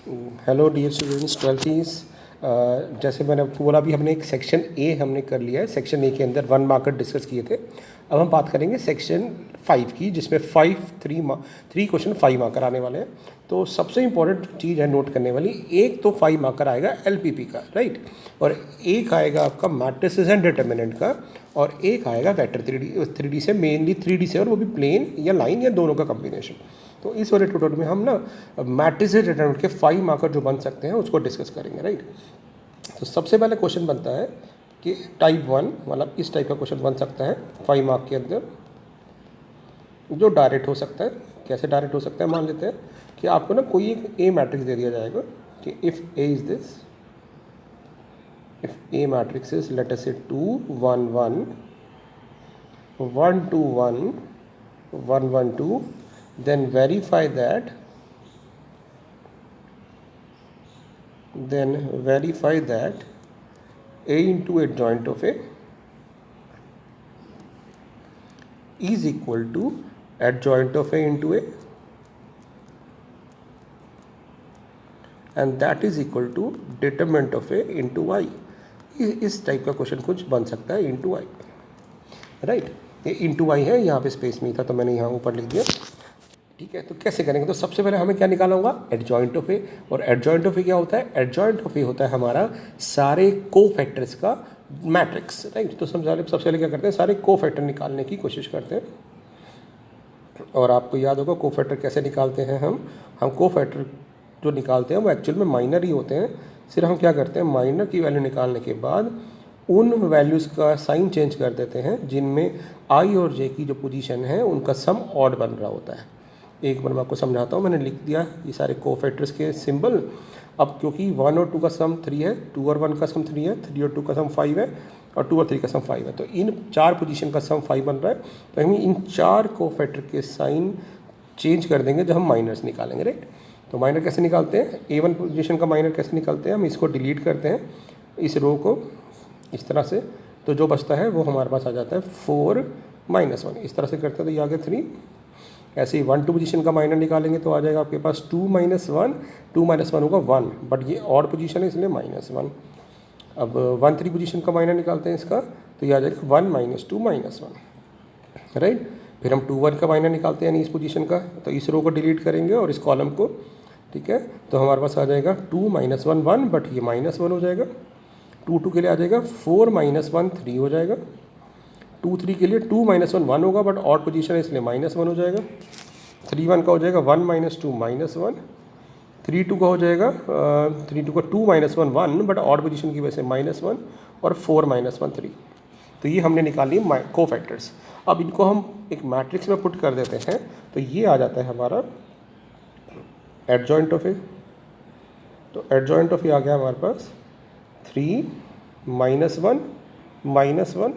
Hello dear students, ट्वेल्थीज़। जैसे मैंने आपको बोला, अभी हमने एक सेक्शन ए हमने कर लिया है। सेक्शन ए के अंदर 1 मार्कर डिस्कस किए थे। अब हम बात करेंगे सेक्शन 5 की, जिसमें 3 क्वेश्चन 5 मार्कर आने वाले हैं। तो सबसे इंपॉर्टेंट चीज़ है नोट करने वाली, एक तो 5 मार्कर आएगा एलपीपी का, राइट, और एक आएगा आपका मैट्रिसेस एंड डिटर्मिनेंट का, और एक आएगा वेक्टर 3D से, मेनली 3D से, और वो भी प्लेन या लाइन या दोनों का कॉम्बिनेशन। तो इस वाले ट्यूटोरियल में हम ना मैट्रिसेस डिटर्मिनेंट के 5 मार्कर जो बन सकते हैं उसको डिस्कस करेंगे, राइट। तो सबसे पहले क्वेश्चन बनता है कि टाइप 1, मतलब इस टाइप का क्वेश्चन बन सकता है 5 मार्क के अंदर, जो डायरेक्ट हो सकता है। कैसे डायरेक्ट हो सकता है? मान लेते हैं कि आपको ना कोई एक ए मैट्रिक्स दे दिया जाएगा कि if A is this, if A matrix is let us से 2 1 1 1 2 1 1 1 2, then verify that A into adjoint of A is equal to adjoint of A into A, and that is equal to determinant of A into Y। इस type का question कुछ बन सकता है, into Y, right. ये into Y है, यहाँ पे स्पेस नहीं था तो मैंने यहाँ ऊपर लिख दिया, ठीक है। तो कैसे करेंगे? तो सबसे पहले हमें क्या निकालना होगा? एडजॉइंट ऑफ ए। और एडजॉइंट ऑफ ए क्या होता है? एडजॉइंट ऑफ ए होता है हमारा सारे कोफैक्टर्स का मैट्रिक्स, राइट। तो सबसे पहले क्या करते हैं? सारे कोफैक्टर निकालने की कोशिश करते हैं। और आपको याद होगा कोफैक्टर कैसे निकालते हैं हम कोफैक्टर जो निकालते हैं वो एक्चुअल में माइनर ही होते हैं। सिर्फ हम क्या करते हैं, माइनर की वैल्यू निकालने के बाद उन वैल्यूज़ का साइन चेंज कर देते हैं जिनमें आई और जे की जो पोजीशन है उनका सम ऑड बन रहा होता है। एक बार मैं आपको समझाता हूँ। मैंने लिख दिया ये सारे कोफैक्टर्स के सिंबल। अब क्योंकि 1 और 2 का सम 3 है, 2 और 1 का सम 3 है, 3 और 2 का सम 5 है, और 2 और 3 का सम 5 है, तो इन 4 पोजीशन का सम 5 बन रहा है। तो हम इन 4 कोफैक्टर के साइन चेंज कर देंगे जब हम माइनर्स निकालेंगे, राइट। तो माइनर कैसे निकालते हैं? A1 पोजीशन का माइनर कैसे निकालते हैं? हम इसको डिलीट करते हैं, इस रो को इस तरह से, तो जो बचता है वो हमारे पास आ जाता है 4 -1। इस तरह से करते हैं तो ये आ गया 3। ऐसे ही 1 2 पोजीशन का माइनर निकालेंगे तो आ जाएगा आपके पास 2 -1, 2 -1 होगा 1, बट ये ऑड पोजीशन है इसलिए -1। अब 1 3 पोजीशन का माइनर निकालते हैं इसका, तो ये आ जाएगा 1 -2 -1, राइट। फिर हम 2 1 का माइनर निकालते हैं इस पोजीशन का, तो इस रो को डिलीट करेंगे और इस कॉलम को, ठीक है। तो हमारे पास आ जाएगा 2 -1 1, बट ये -1 हो जाएगा। 2 2 के लिए आ जाएगा 4 -1 3 हो जाएगा। 2 3 के लिए 2 -1 1 होगा, बट ऑड पोजीशन है इसलिए -1 हो जाएगा। 3 1 का हो जाएगा 1 -2 -1। 3 2 का हो जाएगा 3 2 का 2 -1 1, बट ऑड पोजीशन की वजह से -1, और 4 -1 3। तो ये हमने निकाली कोफैक्टर्स। अब इनको हम एक मैट्रिक्स में पुट कर देते हैं, तो ये आ जाता है हमारा एडजॉइंट ऑफ ए। तो एडजॉइंट ऑफ ए आ गया हमारे पास 3 -1 -1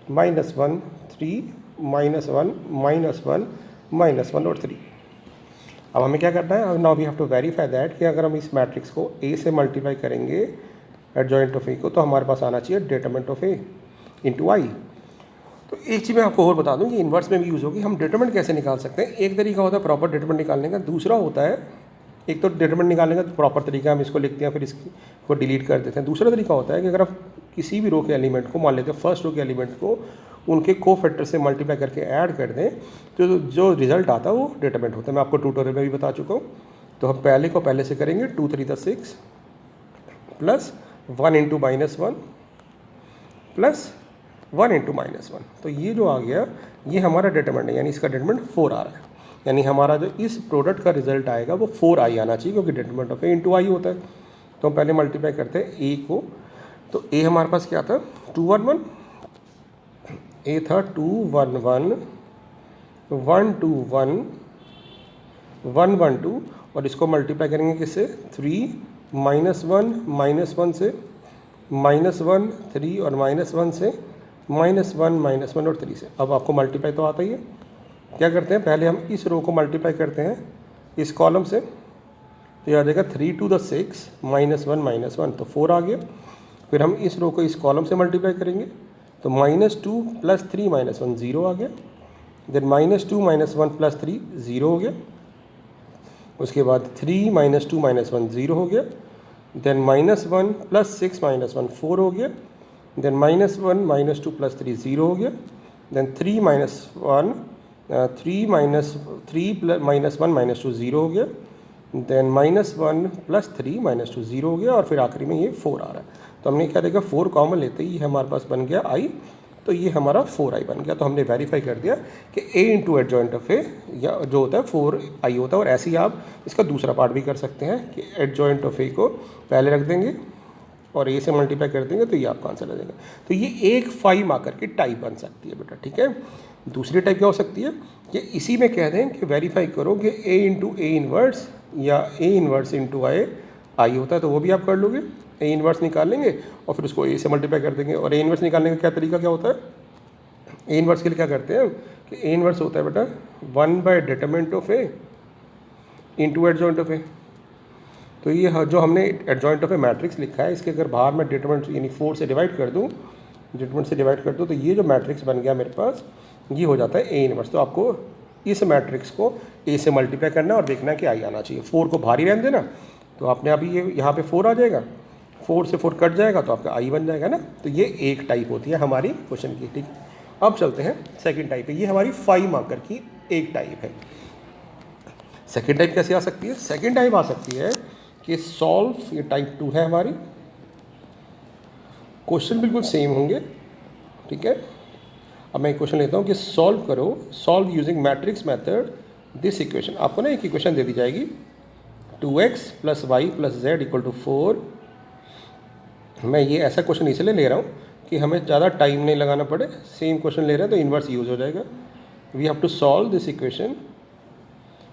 -1 3 -1 -1 और 3। अब हमें क्या करना है? अब now we have to verify that कि अगर हम इस मैट्रिक्स को ए से मल्टीप्लाई करेंगे एडजॉइंट ऑफ ए को, तो हमारे पास आना चाहिए डिटरमिनेंट ऑफ ए इंटू आई। तो एक चीज़ मैं आपको और बता दूं कि इन्वर्स में भी यूज़ होगी। हम डिटरमिनेंट कैसे निकाल सकते हैं? एक तरीका होता है प्रॉपर डिटरमिनेंट निकालने का, दूसरा होता है, एक तो डिटरमिनेंट निकालने का प्रॉपर तरीका हम इसको लिखते हैं फिर इसको डिलीट कर देते हैं। दूसरा तरीका होता है कि अगर आप किसी भी रो के एलिमेंट को, मान लेते हैं फर्स्ट रो के एलिमेंट को, उनके कोफैक्टर से मल्टीप्लाई करके ऐड कर दें, तो जो रिजल्ट आता है वो डिटरमिनेंट होता है। मैं आपको ट्यूटोरियल में भी बता चुका हूँ। तो हम पहले को पहले से करेंगे, 2 3 6 प्लस 1 × -1 प्लस 1 × -1। तो ये जो आ गया ये हमारा डिटरमिनेंट है, यानी इसका डिटरमिनेंट 4 आ रहा है। यानी हमारा जो इस प्रोडक्ट का रिजल्ट आएगा वो 4i आना चाहिए, क्योंकि डिटरमिनेंट ऑफ ए इंटू आई होता है। तो हम पहले मल्टीप्लाई करते हैं ए को। तो ए हमारे पास क्या था? 2 1 1। ए था 2 1 1 1 2 1 1 1 2, और इसको मल्टीप्लाई करेंगे किससे? 3 -1 -1 से, -1 3 और -1 से, -1 -1 और 3 से। अब आपको मल्टीप्लाई तो आता ही है। क्या करते हैं? पहले हम इस रो को मल्टीप्लाई करते हैं इस कॉलम से, तो ये आ जाएगा 3 2 6 -1 -1, तो 4 आ गया। फिर हम इस रो को इस कॉलम से मल्टीप्लाई करेंगे, तो -2 + 3 -1 0 आ गया। देन -2 -1 + 3 0 हो गया। उसके बाद 3 - 2 - 1 0 हो गया, देन -1 + 6 - 1 4 हो गया, देन -1 - 2 + 3 0 हो गया, देन 3 - 1 3 - 3 -1 - 2 0 हो गया, देन -1 + 3 - 2 0 हो गया, और फिर आखिरी में ये 4 आ रहा है। तो हमने क्या देखा, 4 कॉमन लेते ही हमारे पास बन गया i, तो ये हमारा 4i बन गया। तो हमने वेरीफाई कर दिया कि a इंटू एडजॉइंट ऑफ ए या जो होता है 4i होता है। और ऐसे ही आप इसका दूसरा पार्ट भी कर सकते हैं कि एडजॉइंट ऑफ ए को पहले रख देंगे और ए से मल्टीप्लाई कर देंगे, तो ये आपका आंसर आ जाएगा। तो ये एक 5 मार्कर की टाइप बन सकती है बेटा, ठीक है। दूसरी टाइप क्या हो सकती है कि इसी में कह दें कि वेरीफाई करो कि a इंटू ए इनवर्स या a इनवर्स इंटू आई होता है, तो वो भी आप कर लोगे। ए इनवर्स निकाल लेंगे और फिर उसको ए से मल्टीप्लाई कर देंगे। और ए इनवर्स निकालने का क्या तरीका क्या होता है, ए इनवर्स के लिए क्या करते हैं कि ए इनवर्स होता है बेटा determinant of A into adjoint of A. तो ये जो हमने एडजॉइंट ऑफ ए मैट्रिक्स लिखा है, इसके अगर बाहर मैं डिटरमिनेंट यानी 4 से डिवाइड कर दूँ, डिटरमिनेंट से डिवाइड कर दूँ, तो ये जो मैट्रिक्स बन गया मेरे पास, ये हो जाता है ए इनवर्स। तो आपको इस मैट्रिक्स को ए से मल्टीप्लाई करना है और देखना है कि आई आना चाहिए। 4 को भारी रहने देना, तो आपने अभी ये यहाँ पे 4 आ जाएगा, 4 से 4 कट जाएगा तो आपका आई बन जाएगा ना। तो ये एक टाइप होती है हमारी क्वेश्चन की, ठीक। अब चलते हैं सेकंड टाइप पे। ये हमारी 5 मार्कर की एक टाइप है। सेकंड टाइप कैसे आ सकती है, सेकंड टाइप आ सकती है कि सॉल्व, ये टाइप 2 है हमारी। क्वेश्चन बिल्कुल सेम होंगे, ठीक है। अब मैं एक क्वेश्चन लेता हूँ कि सॉल्व करो, solve using matrix method this equation. आपको ना एक इक्वेशन दे दी जाएगी 2x + y + z = 4। मैं ये ऐसा क्वेश्चन इसलिए ले रहा हूँ कि हमें ज़्यादा टाइम नहीं लगाना पड़े। सेम क्वेश्चन ले रहे हैं तो इन्वर्स यूज़ हो जाएगा। We have to solve this equation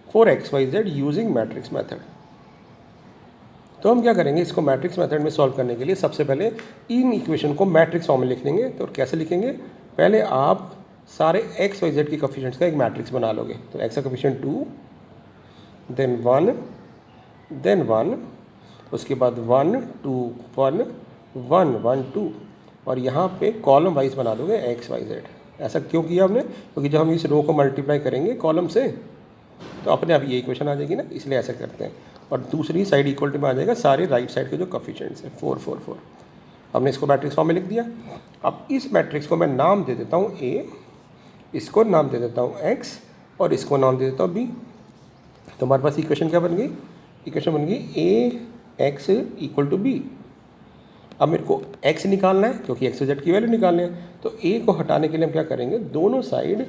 for x y z using matrix method. तो हम क्या करेंगे, इसको मैट्रिक्स मेथड में सॉल्व करने के लिए सबसे पहले इन इक्वेशन को मैट्रिक्स फॉर्म में लिख लेंगे। तो कैसे लिखेंगे, पहले आप सारे x y z की कोफिशिएंट्स का एक मैट्रिक्स बना लोगे। तो x का कोफिशिएंट 2, देन 1, देन 1, उसके बाद 1 2 1 1 1 2, और यहाँ पे कॉलम वाइज बना दोगे x y z। ऐसा क्यों किया हमने, क्योंकि जब हम इस रो को मल्टीप्लाई करेंगे कॉलम से तो अपने आप ये इक्वेशन आ जाएगी ना, इसलिए ऐसा करते हैं। और दूसरी साइड इक्वल टू में आ जाएगा सारे राइट साइड के जो कोफिशिएंट्स हैं 4 4 4। हमने इसको मैट्रिक्स फॉर्म में लिख दिया। अब इस मैट्रिक्स को मैं नाम दे देता हूँ a, इसको नाम दे देता हूँ x, और इसको नाम दे देता हूँ b। तो हमारे पास इक्वेशन क्या बन गई, इक्वेशन बन गई ax = b। अब मेरे को x निकालना है क्योंकि x z की वैल्यू निकालनी है। तो a को हटाने के लिए हम क्या करेंगे, दोनों साइड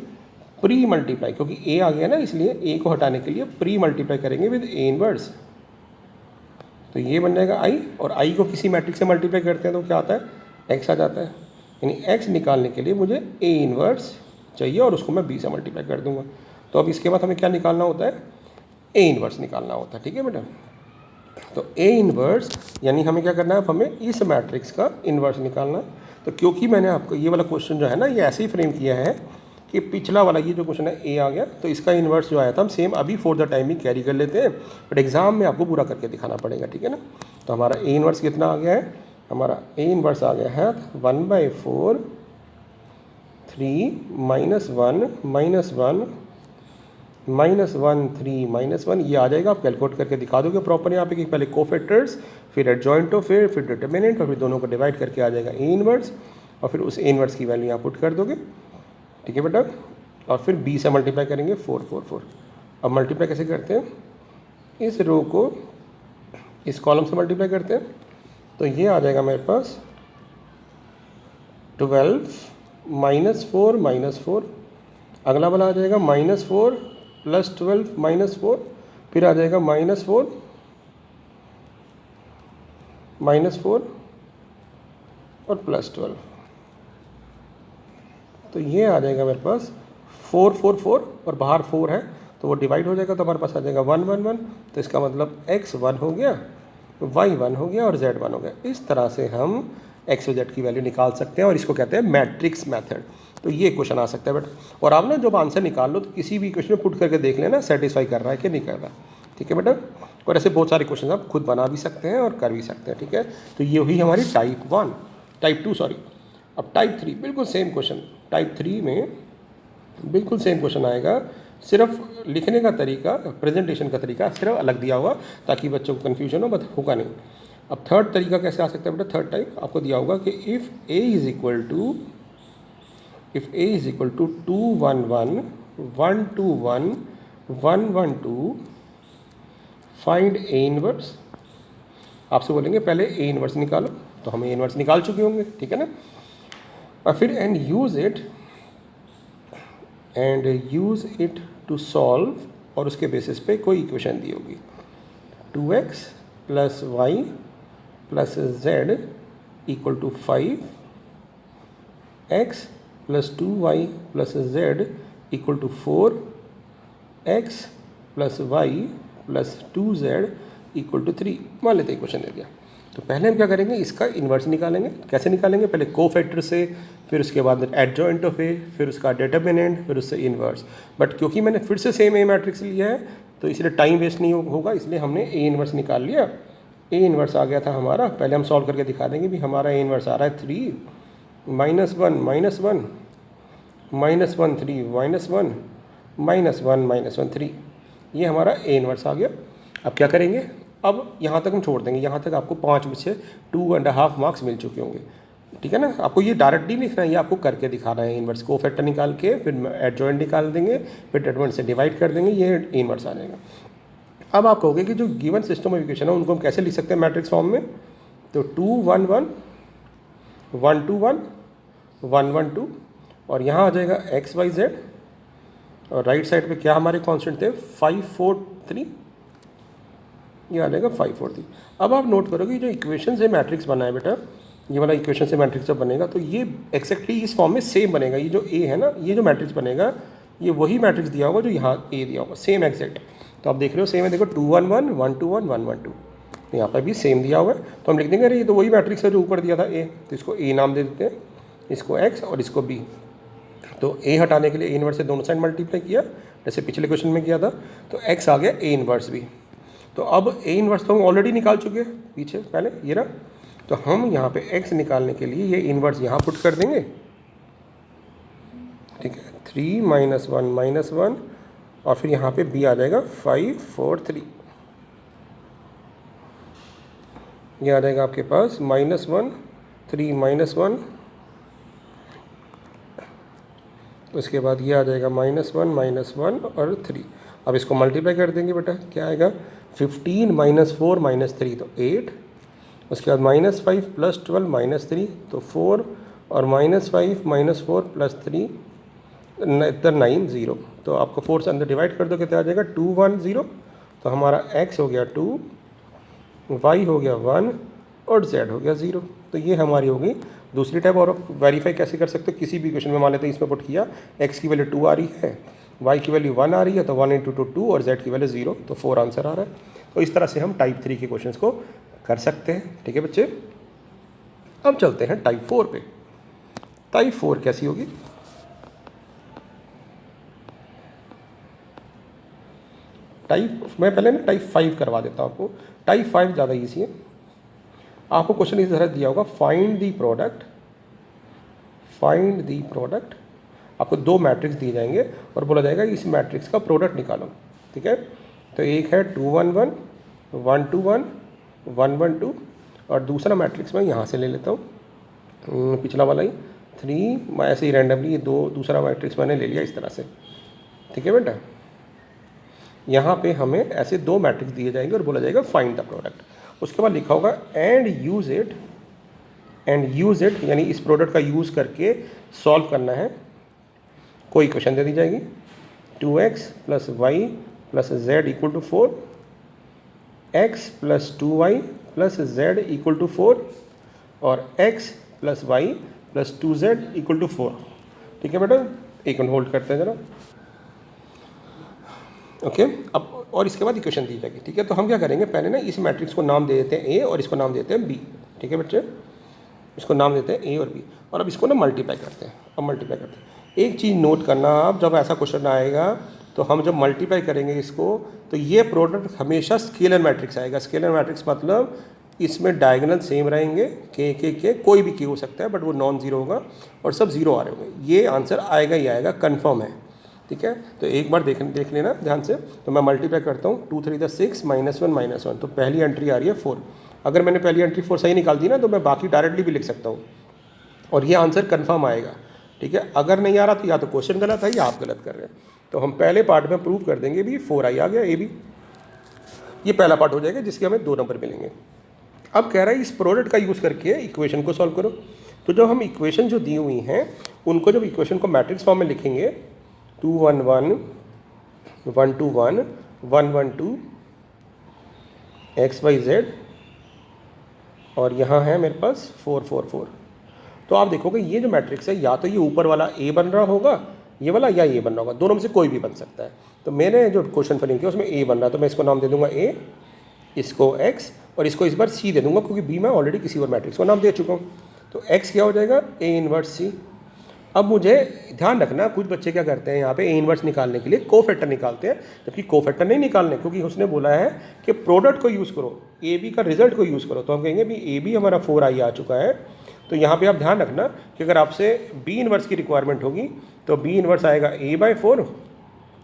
प्री मल्टीप्लाई, क्योंकि a आ गया ना इसलिए a को हटाने के लिए प्री मल्टीप्लाई करेंगे विद a इनवर्स। तो ये बन जाएगा i, और i को किसी मैट्रिक्स से मल्टीप्लाई करते हैं तो क्या आता है, x आ जाता है। यानी x निकालने के लिए मुझे a इनवर्स चाहिए और उसको मैं b से मल्टीप्लाई कर दूंगा। तो अब इसके बाद हमें क्या निकालना होता है, a इनवर्स निकालना होता है, ठीक है बेटा। तो a इनवर्स यानी हमें क्या करना है, अब हमें इस मैट्रिक्स का इन्वर्स निकालना है। तो क्योंकि मैंने आपको ये वाला क्वेश्चन जो है ना, ये ऐसे ही फ्रेम किया है कि पिछला वाला ये जो क्वेश्चन है a आ गया, तो इसका इन्वर्स जो आया था हम सेम अभी फॉर द टाइमिंग कैरी कर लेते हैं, बट एग्जाम में आपको पूरा करके दिखाना पड़ेगा, ठीक है ना। तो हमारा a इन्वर्स कितना आ गया है, हमारा a इन्वर्स आ गया है 1/4 3 -1 -1 -1 -1 ये आ जाएगा। आप कैलकुलेट करके दिखा दोगे प्रॉपर यहाँ पे कि पहले कोफैक्टर्स, फिर एडजॉइंट ऑफ ए, फिर डिटर्मिनेंट, और फिर दोनों को डिवाइड करके आ जाएगा ए इनवर्स, और फिर उस ए इनवर्स की वैल्यू यहाँ पुट कर दोगे, ठीक है बेटा। और फिर b से मल्टीप्लाई करेंगे 4 4 4। अब मल्टीप्लाई कैसे करते हैं, इस रो को इस कॉलम से मल्टीप्लाई करते हैं, तो ये आ जाएगा मेरे पास 12 -4 -4। अगला वाला आ जाएगा -4 + 12 -4, फिर आ जाएगा -4 और +12। तो ये आ जाएगा मेरे पास 4 4 4, और बाहर 4 है तो वो डिवाइड हो जाएगा, तो हमारे पास आ जाएगा 1 1 1। तो इसका मतलब x 1 हो गया, y 1 हो गया और z 1 हो गया। इस तरह से हम x और z की वैल्यू निकाल सकते हैं, और इसको कहते हैं मैट्रिक्स मेथड। तो ये क्वेश्चन आ सकता है बेटा। और आप ना जब आंसर निकाल लो तो किसी भी क्वेश्चन में पुट करके देख लेना सेटिस्फाई कर रहा है कि नहीं कर रहा, ठीक है बेटा। और ऐसे बहुत सारे क्वेश्चन आप खुद बना भी सकते हैं और कर भी सकते हैं, ठीक है। तो ये हुई हमारी टाइप 2 सॉरी। अब टाइप 3 बिल्कुल सेम क्वेश्चन, टाइप 3 में बिल्कुल सेम क्वेश्चन आएगा। सिर्फ लिखने का तरीका, प्रेजेंटेशन का तरीका सिर्फ अलग दिया हुआ ताकि बच्चों को कन्फ्यूजन हो, बट होगा नहीं। अब थर्ड तरीका कैसे आ सकता है बेटा? थर्ड टाइप आपको दिया होगा कि if A is equal to 2 1 1 1 2 1 1 1 2 find A inverse. आपसे बोलेंगे पहले ए इनवर्स निकालो, तो हम ए इनवर्स निकाल चुके होंगे, ठीक है ना। और फिर and use it to solve, और उसके बेसिस पे कोई इक्वेशन दी होगी 2x plus y plus z equal to 5, x plus 2y plus z equal to 4, x plus y plus 2z equal to 3। मान लेते इक्वेशन दे दिया। तो पहले हम क्या करेंगे, इसका इन्वर्स निकालेंगे। कैसे निकालेंगे? पहले कोफैक्टर से, फिर उसके बाद एडजॉइंट ऑफ ए, फिर उसका डिटर्मिनेंट, फिर उससे इन्वर्स। बट क्योंकि मैंने फिर से सेम ए मैट्रिक्स लिया है तो इसलिए टाइम वेस्ट नहीं होगा, इसलिए हमने ए इन्वर्स निकाल लिया। ए इन्वर्स आ गया था हमारा, पहले हम सॉल्व करके दिखा देंगे भी हमारा ए इन्वर्स आ रहा है 3 -1 -1 -1 3 -1 -1 -1 3। ये हमारा ए इन्वर्स आ गया। अब क्या करेंगे? अब यहाँ तक हम छोड़ देंगे, यहाँ तक आपको 5 में से 2.5 मार्क्स मिल चुके होंगे, ठीक है ना। आपको ये डायरेक्ट नहीं लिखना है, ये आपको करके दिखाना है। इन्वर्स को फैक्टर निकाल के फिर एडजॉइंट निकाल देंगे, फिर डिटरमिनेंट से डिवाइड कर देंगे, ये इन्वर्स आ जाएगा। अब आप कहोगे कि जो गिवन सिस्टम ऑफ इक्वेशन है उनको हम कैसे लिख सकते हैं मैट्रिक्स फॉर्म में? तो 2 1 1 1 2 1 1 1 2, और यहाँ आ जाएगा x y z, और राइट साइड पे क्या हमारे कॉन्स्टेंट थे 5 4 3, ये आ जाएगा 5 4 3। अब आप नोट करोगे जो इक्वेशन से मैट्रिक्स बना है बेटा, ये वाला इक्वेशन से मैट्रिक्स जब बनेगा तो ये एक्जैक्टली इस फॉर्म में सेम बनेगा। ये जो ए है ना, ये जो मैट्रिक्स बनेगा ये वही मैट्रिक्स दिया होगा जो यहाँ ए दिया होगा, सेम एक्जैक्ट। तो आप देख रहे हो सेम है, देखो 2 1 1 1 2 1 1 1 2, तो यहाँ पर भी सेम दिया हुआ है। तो हम लिख देंगे अरे ये तो वही मैट्रिक्स है जो ऊपर दिया था ए, तो इसको ए नाम दे देते हैं, इसको एक्स और इसको बी। तो ए हटाने के लिए ए इन्वर्स से दोनों साइड मल्टीप्लाई किया जैसे पिछले क्वेश्चन में किया था, तो एक्स आ गया ए इन्वर्स भी। तो अब ए इन्वर्स तो हम ऑलरेडी निकाल चुके हैं पीछे पहले, ये रहा। तो हम यहाँ पे x निकालने के लिए ये इन्वर्स यहाँ पुट कर देंगे, ठीक है। 3 -1 -1, और फिर यहाँ पे b आ जाएगा 5 4 3, ये आ जाएगा आपके पास -1 3 -1, उसके बाद ये आ जाएगा -1 -1 और 3। अब इसको मल्टीप्लाई कर देंगे बेटा, क्या आएगा 15 -4 -3 तो 8, उसके बाद -5 + 12 -3 तो 4, और -5 -4 + 3 9 0। तो आपको 4 से अंदर डिवाइड कर दो, कितना आ जाएगा 2 1 0। तो हमारा x हो गया 2, y हो गया 1 और z हो गया 0। तो ये हमारी होगी दूसरी टाइप। और आप वेरीफाई कैसे कर सकते हो? किसी भी क्वेश्चन में मान लेते हैं इसमें पुट किया, x की वैल्यू 2 आ रही है, y की वैल्यू 1 आ रही है, तो 1 × 2 2, और z की वैल्यू 0, तो 4 आंसर आ रहा है। तो इस तरह से हम टाइप 3 के क्वेश्चंस को कर सकते हैं, ठीक है बच्चे। अब चलते हैं टाइप 4 पे। टाइप 4 कैसी होगी? मैं पहले ना टाइप 5 करवा देता हूँ आपको। टाइप 5 ज़्यादा ईजी है। आपको क्वेश्चन इस तरह दिया होगा, फाइंड दी प्रोडक्ट। आपको 2 मैट्रिक्स दिए जाएंगे और बोला जाएगा इस मैट्रिक्स का प्रोडक्ट निकालो, ठीक है। तो एक है 2 1 1 1 2 1 1 1 2, और दूसरा मैट्रिक्स मैं यहाँ से ले लेता हूँ, पिछला वाला ही 3, ऐसे ही रैंडमली ये दूसरा मैट्रिक्स मैंने ले लिया इस तरह से, ठीक है बेटा। यहाँ पे हमें ऐसे 2 मैट्रिक्स दिए जाएंगे और बोला जाएगा फाइंड द प्रोडक्ट। उसके बाद लिखा होगा एंड यूज़ इट, यानी इस प्रोडक्ट का यूज़ करके सॉल्व करना है। कोई क्वेश्चन दे दी जाएगी 2x + y + z = 4, x + 2y + z = 4, और x + y + 2z = 4, ठीक है बेटा। एक मिनट होल्ड करते हैं जरा, ओके। अब और इसके बाद इक्वेशन दी जाएगी, ठीक है। तो हम क्या करेंगे, पहले ना इस मैट्रिक्स को नाम दे देते हैं ए और इसको नाम देते हैं बी, ठीक है बच्चे। इसको नाम देते हैं ए और बी, और अब इसको ना मल्टीप्लाई करते हैं। अब मल्टीप्लाई करते हैं, एक चीज़ नोट करना आप, जब ऐसा क्वेश्चन आएगा तो हम जब मल्टीप्लाई करेंगे इसको, तो ये प्रोडक्ट हमेशा स्केलर मैट्रिक्स आएगा। स्केलर मैट्रिक्स मतलब इसमें डायगोनल सेम रहेंगे, के कोई भी के हो सकता है, बट वो नॉन ज़ीरो होगा और सब ज़ीरो आ रहे होंगे। ये आंसर आएगा ही आएगा, कन्फर्म है। ठीक है, तो एक बार देख लेना ध्यान से। तो मैं मल्टीप्लाई करता हूँ, 2 3 6 -1 तो पहली एंट्री आ रही है 4। अगर मैंने पहली एंट्री 4 सही निकाल दी ना तो मैं बाकी डायरेक्टली भी लिख सकता हूँ और ये आंसर कन्फर्म आएगा। ठीक है, अगर नहीं आ रहा तो या तो क्वेश्चन गलत है या आप गलत कर रहे हैं। तो हम पहले पार्ट में प्रूव कर देंगे भी 4i आ गया ए बी, ये पहला पार्ट हो जाएगा जिसके हमें 2 नंबर मिलेंगे। अब कह रहा है इस प्रोडक्ट का यूज़ करके इक्वेशन को सॉल्व करो। तो जब हम इक्वेशन जो दी हुई हैं उनको जब इक्वेशन को मैट्रिक्स फॉर्म में लिखेंगे 2 1 1 1 2 1 1 1 2 x y z और यहाँ है मेरे पास 4 4 4। तो आप देखोगे ये जो मैट्रिक्स है या तो ये ऊपर वाला ए बन रहा होगा ये वाला, या ये बन रहा होगा, दोनों में से कोई भी बन सकता है। तो मैंने जो क्वेश्चन फिलिंग किया उसमें ए बन रहा है तो मैं इसको नाम दे दूंगा ए, इसको एक्स और इसको इस बार सी दे दूंगा क्योंकि बी मैं ऑलरेडी किसी और मैट्रिक्स को नाम दे चुका हूँ। तो एक्स क्या हो जाएगा ए इनवर्स सी। अब मुझे ध्यान रखना कुछ बच्चे क्या करते हैं यहाँ पे ए इनवर्स निकालने के लिए कोफैक्टर निकालते हैं, जबकि कोफैक्टर नहीं निकालने क्योंकि उसने बोला है कि प्रोडक्ट को यूज़ करो, ए बी का रिजल्ट को यूज़ करो। तो हम कहेंगे भी ए बी हमारा 4i आ चुका है। तो यहाँ पे आप ध्यान रखना कि अगर आपसे बी इनवर्स की रिक्वायरमेंट होगी तो बी इनवर्स आएगा a/4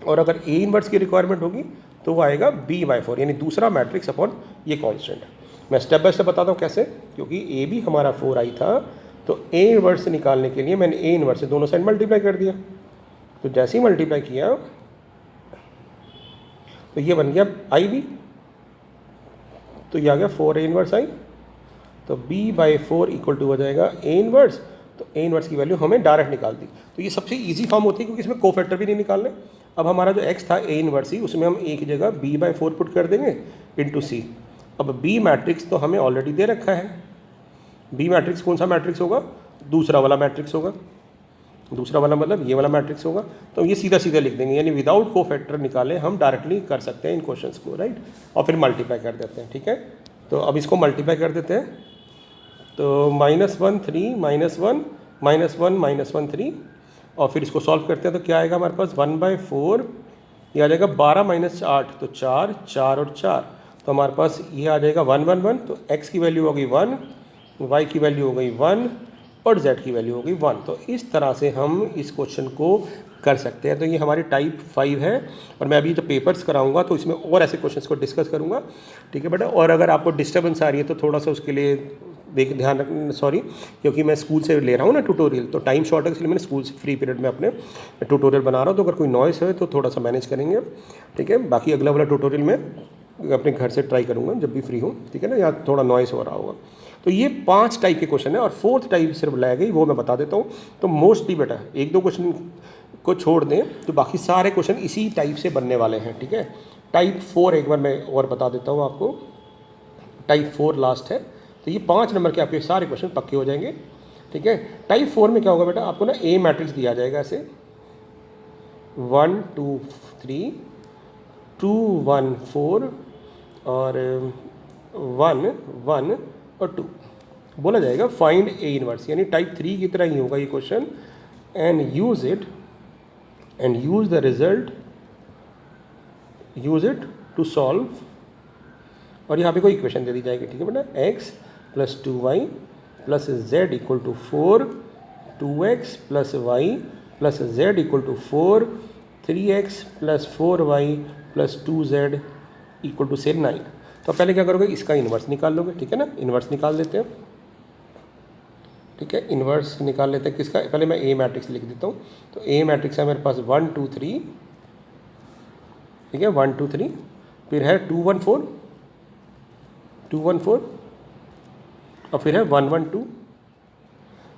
और अगर ए इनवर्स की रिक्वायरमेंट होगी तो वो आएगा b/4 यानी दूसरा मैट्रिक्स अपॉन ये कॉन्स्टेंट। मैं स्टेप बाय स्टेप बताता हूँ कैसे, क्योंकि ए बी हमारा 4i था तो ए इनवर्स निकालने के लिए मैंने ए इनवर्स से दोनों साइड मल्टीप्लाई कर दिया। तो जैसे ही मल्टीप्लाई किया तो ये बन गया आई बी, तो ये आ गया 4a इनवर्स आई। तो b/4 इक्वल टू हो जाएगा ए इनवर्स। तो ए इनवर्स की वैल्यू हमें डायरेक्ट निकाल दी। तो ये सबसे इजी फॉर्म होती है क्योंकि इसमें कोफैक्टर भी नहीं निकालने। अब हमारा जो x था ए इनवर्स ही उसमें हम ए की जगह b/4 पुट कर देंगे इंटू सी। अब बी मैट्रिक्स तो हमें ऑलरेडी दे रखा है। बी मैट्रिक्स कौन सा मैट्रिक्स होगा, दूसरा वाला मैट्रिक्स होगा। दूसरा वाला मतलब ये वाला मैट्रिक्स होगा। तो ये सीधा सीधा लिख देंगे यानी विदाउट कोफैक्टर निकाले हम डायरेक्टली कर सकते हैं इन क्वेश्चंस को, राइट। और फिर मल्टीप्लाई कर देते हैं, ठीक है। तो अब इसको मल्टीप्लाई कर देते हैं तो -1 3 -1 -1 -1 3 और फिर इसको सॉल्व करते हैं तो क्या आएगा हमारे पास 1/4, ये आ जाएगा 12 - 8 तो 4 4 और 4। तो हमारे पास ये आ जाएगा 1 1 1। तो x की वैल्यू हो गई 1, y की वैल्यू हो गई 1 और z की वैल्यू हो गई 1। तो इस तरह से हम इस क्वेश्चन को कर सकते हैं। तो ये हमारी टाइप 5 है और मैं अभी जब पेपर्स कराऊंगा तो इसमें और ऐसे क्वेश्चंस को डिस्कस करूंगा, ठीक है बेटा। और अगर आपको डिस्टर्बेंस आ रही है तो थोड़ा सा उसके लिए ध्यान रखना, सॉरी, क्योंकि मैं स्कूल से ले रहा हूँ ना ट्यूटोरियल, तो टाइम शॉर्ट है इसलिए मैंने स्कूल से फ्री पीरियड में अपने ट्यूटोरियल बना रहा हूँ। तो अगर कोई नॉइस है तो थोड़ा सा मैनेज करेंगे, ठीक है। बाकी अगला वाला ट्यूटोरियल में अपने घर से ट्राई करूँगा जब भी फ्री हूँ, ठीक है ना, यहाँ थोड़ा नॉइस हो रहा होगा। तो ये 5 टाइप के क्वेश्चन है और 4th टाइप सिर्फ लाया गई वो मैं बता देता हूँ। तो मोस्टली बेटा 1-2 क्वेश्चन को छोड़ दें तो बाकी सारे क्वेश्चन इसी टाइप से बनने वाले हैं, ठीक है। टाइप 4 एक बार मैं और बता देता हूँ आपको, टाइप 4 लास्ट है। तो ये 5 नंबर के आपके सारे क्वेश्चन पक्के हो जाएंगे, ठीक है। टाइप 4 में क्या होगा बेटा, आपको ना ए मैट्रिक्स दिया जाएगा ऐसे 1 2 3 2 1 4 और 1 1 और 2 बोला जाएगा फाइंड ए इनवर्स, यानी टाइप 3 की तरह ही होगा ये question. And use it the result, use it to solve. और यहाँ पे कोई इक्वेशन दे दी जाएगी, ठीक है बेटा। x + 2y + z = 4, 2x + y + z = 4, 3x + 4y + 2z = से 9। तो पहले क्या करोगे, इसका इन्वर्स निकाल लोगे, ठीक है ना। इन्वर्स निकाल देते हैं, ठीक है। इन्वर्स निकाल लेते हैं किसका, पहले मैं ए मैट्रिक्स लिख देता हूँ। तो ए मैट्रिक्स है मेरे पास 1 2 3, ठीक है, 1 2 3। फिर है 2 1 4 2 1 4 और फिर है 1 1 2।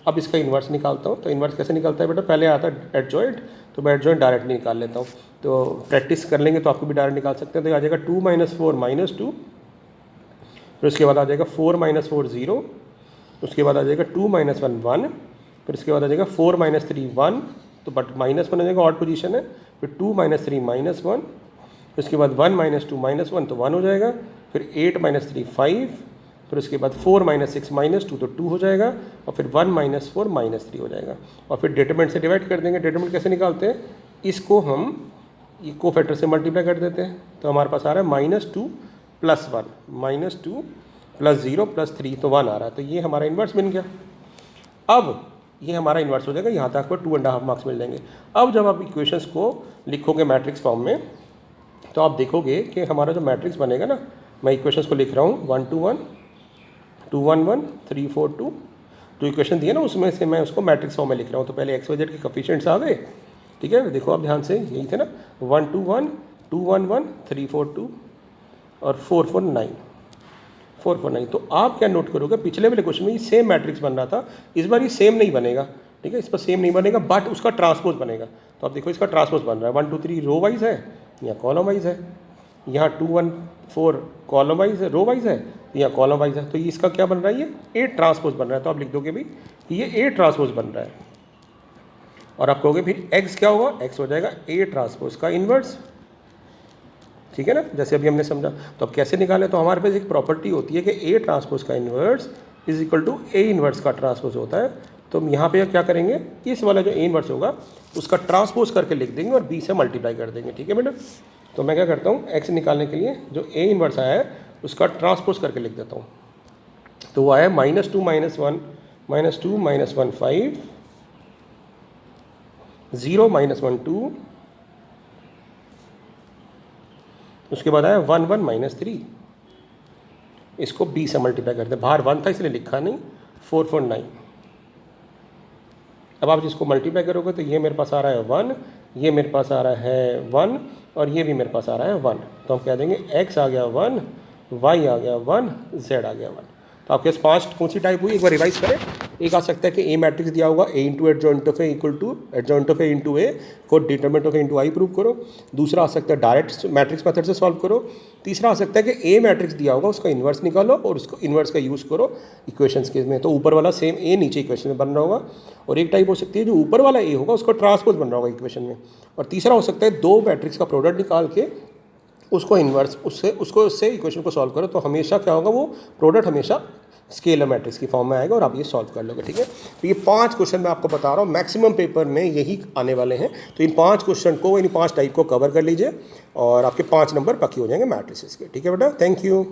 अब इसका इन्वर्स निकालता हूँ। तो इन्वर्स कैसे निकालता है बेटा, पहले आता है एडजॉइंट, तो मैं एडजॉइंट डायरेक्ट निकाल लेता हूँ। तो प्रैक्टिस कर लेंगे तो आपको भी डायरेक्ट निकाल सकते हैं। तो ये आ जाएगा 2 - 4 -2, फिर उसके बाद आ जाएगा 4 - 4 0, उसके बाद आ जाएगा 2 - 1 1, फिर उसके बाद आ जाएगा 4 - 3 1, तो बट -1 आ जाएगा, ऑड पोजीशन है। फिर 2 - 3 -1, उसके बाद 1 - 2 -1 तो 1 हो जाएगा। फिर 8 - 3 5, फिर उसके बाद 4 - 6 -2 तो 2 हो जाएगा। और फिर 1 - 4 -3 हो जाएगा। और फिर डिटरमिनेंट से डिवाइड कर देंगे। डिटरमिनेंट कैसे निकालते हैं, इसको हम ये कोफैक्टर से मल्टीप्लाई कर देते हैं। तो हमारे पास आ रहा है -2 + 1, -2 + 0 + 3 तो 1 आ रहा है। तो ये हमारा इन्वर्स बन गया। अब ये हमारा इन्वर्स हो जाएगा, यहाँ तक आपको 2.5 मार्क्स मिल जाएंगे। अब जब आप इक्वेशंस को लिखोगे मैट्रिक्स फॉर्म में तो आप देखोगे कि हमारा जो मैट्रिक्स बनेगा ना, मैं इक्वेशंस को लिख रहा हूँ 1 2 1 2 1 1 3 4 2, तो इक्वेशन दिए ना उसमें से मैं उसको मैट्रिक्स फॉर्म में लिख रहा हूँ। तो पहले एक्स वाई जेड के कोफिशिएंट्स आ गए, ठीक है, देखो आप ध्यान से, यही थे ना 1 2 1 2 1 1 3 4 2 और 4 4 9 4 4 9। तो आप क्या नोट करोगे, पिछले वाले क्वेश्चन में ये सेम मैट्रिक्स बन रहा था, इस बार ये सेम नहीं बनेगा, ठीक है, इस पर सेम नहीं बनेगा बट उसका ट्रांसपोज बनेगा। तो आप देखो इसका ट्रांसपोज बन रहा है 1 2 3 रो वाइज है या कॉलम वाइज है, यहाँ 2 1 4 कॉलम वाइज है, रो वाइज है या कॉलम वाइज है। तो ये इसका क्या बन रहा है, ये ए ट्रांसपोज बन रहा है। तो आप लिख दोगे भी ये ए ट्रांसपोज बन रहा है और आप कहोगे फिर एक्स क्या होगा, एक्स हो जाएगा ए ट्रांसपोज का इन्वर्स, ठीक है ना, जैसे अभी हमने समझा। तो अब कैसे निकालें, तो हमारे पास एक प्रॉपर्टी होती है कि ए ट्रांसपोज का inverse is equal to A inverse का ट्रांसपोज होता है। तो हम यहाँ पे क्या करेंगे, इस वाला जो ए इन्वर्स होगा उसका ट्रांसपोज करके लिख देंगे और बी से मल्टीप्लाई कर देंगे, ठीक है बेटा। तो मैं क्या करता हूँ, एक्स निकालने के लिए जो ए इन्वर्स आया है उसका ट्रांसपोज करके लिख देता हूँ। तो वो आया -2 -1 -2 -1 5 0 -1 2, उसके बाद आया 1 1 -3, इसको b से मल्टीप्लाई करते हैं, बाहर 1 था इसलिए लिखा नहीं, 4 4 9। अब आप जिसको मल्टीप्लाई करोगे तो ये मेरे पास आ रहा है 1, ये मेरे पास आ रहा है 1 और ये भी मेरे पास आ रहा है 1। तो हम कह देंगे x आ गया 1, y आ गया 1, z आ गया 1। तो आपके पास 5 कौन सी टाइप हुई, एक बार रिवाइज करें। एक आ सकता है कि ए मैट्रिक्स दिया होगा a into adjoint of A equal to adjoint of A into A को determinant of A into I prove करो। दूसरा आ सकता है डायरेक्ट मैट्रिक्स मेथड से सॉल्व करो। तीसरा आ सकता है कि ए मैट्रिक्स दिया होगा उसका इन्वर्स निकालो और उसको इन्वर्स का यूज़ करो इक्वेशंस के में, तो ऊपर वाला सेम ए नीचे इक्वेशन में बन रहा होगा। और एक टाइप हो सकती है जो ऊपर वाला ए होगा उसका ट्रांसपोज बन रहा होगा इक्वेशन में। और तीसरा हो सकता है दो मैट्रिक्स का प्रोडक्ट निकाल के उसको इन्वर्स उससे इक्वेशन को सॉल्व करो, तो हमेशा क्या होगा, वो प्रोडक्ट हमेशा स्केलर मैट्रिक्स की फॉर्म में आएगा और आप ये सॉल्व कर लोगे, ठीक है। तो ये 5 क्वेश्चन मैं आपको बता रहा हूँ, मैक्सिमम पेपर में यही आने वाले हैं। तो इन 5 क्वेश्चन को, इन 5 टाइप को कवर कर लीजिए और आपके 5 नंबर पक्के हो जाएंगे मैट्रिसेस के, ठीक है बेटा। Thank you.